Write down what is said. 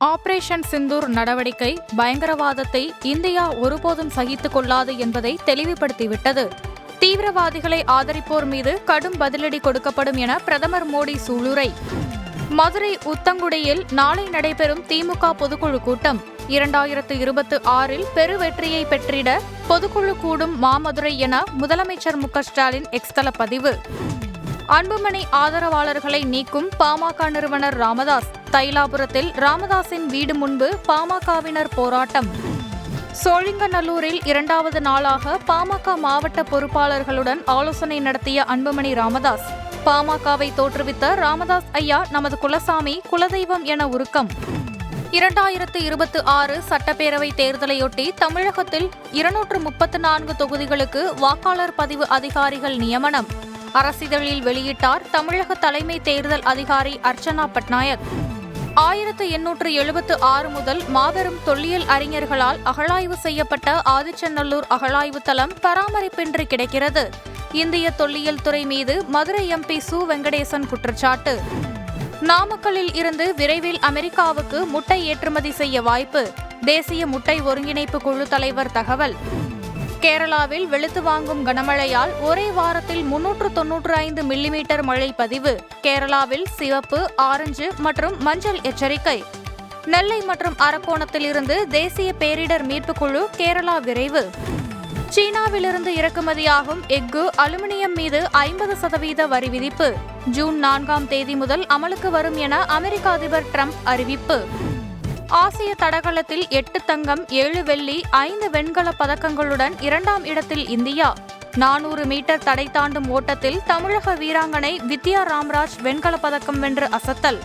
Operation Sindoor நடவடிக்கை பயங்கரவாதத்தை India ஒருபோதும் சகித்துக் கொள்ளாது என்பதை தெளிவுபடுத்திவிட்டது. தீவிரவாதிகளை ஆதரிப்போர் மீது கடும் பதிலடி கொடுக்கப்படும் என பிரதமர் மோடி சூளுரை. மதுரை உத்தங்குடியில் நாளை நடைபெறும் திமுக பொதுக்குழு கூட்டம். 2026 பெருவெற்றியை பெற்றிட பொதுக்குழு கூடும் மாமதுரை என முதலமைச்சர் மு.க. ஸ்டாலின் எக்ஸ் பதிவு. அன்புமணி ஆதரவாளர்களை நீக்கும் பாமக நிறுவனர் ராமதாஸ். தைலாபுரத்தில் ராமதாஸின் வீடு முன்பு பாமகவினர் போராட்டம். சோழிங்கநல்லூரில் 2வது நாளாக பாமக மாவட்ட பொறுப்பாளர்களுடன் ஆலோசனை நடத்திய அன்புமணி ராமதாஸ். பாமகவை தோற்றுவித்த ராமதாஸ் ஐயா நமது குலசாமி, குலதெய்வம் என உருக்கம். 2026 சட்டப்பேரவை தேர்தலையொட்டி தமிழகத்தில் 234 தொகுதிகளுக்கு வாக்காளர் பதிவு அதிகாரிகள் நியமனம். அரசிதழில் வெளியிட்டார் தமிழக தலைமை தேர்தல் அதிகாரி அர்ச்சனா பட்நாயக். 1876 முதல் மாபெரும் தொல்லியல் அறிஞர்களால் அகழாய்வு செய்யப்பட்ட ஆதிச்சநல்லூர் அகழாய்வு தளம் பராமரிப்பின்றி கிடக்கிறது. இந்திய தொல்லியல் துறை மீது மதுரை எம்பி சு. வெங்கடேசன் குற்றச்சாட்டு. நாமக்கல்லில் இருந்து விரைவில் அமெரிக்காவுக்கு முட்டை ஏற்றுமதி செய்ய வாய்ப்பு. தேசிய முட்டை ஒருங்கிணைப்பு குழு தலைவர் தகவல். கேரளாவில் வெளுத்து வாங்கும் கனமழையால் ஒரே வாரத்தில் 395 மில்லிமீட்டர் மழை பதிவு. கேரளாவில் சிவப்பு, ஆரஞ்சு மற்றும் மஞ்சள் எச்சரிக்கை. நெல்லை மற்றும் அரக்கோணத்தில் இருந்து தேசிய பேரிடர் மீட்புக் குழு கேரளா விரைவு. சீனாவிலிருந்து இறக்குமதியாகும் எஃகு, அலுமினியம் மீது 50% வரி விதிப்பு. ஜூன் 4ஆம் தேதி முதல் அமலுக்கு வரும் என அமெரிக்க அதிபர் டிரம்ப் அறிவிப்பு. ஆசிய தடகளத்தில் 8 தங்கம், 7 வெள்ளி, 5 வெண்கல பதக்கங்களுடன் 2ஆம் இடத்தில் இந்தியா. 400 மீட்டர் தடை தாண்டும் ஓட்டத்தில் தமிழக வீராங்கனை வித்யா ராம்ராஜ் வெண்கல பதக்கம் வென்று அசத்தல்.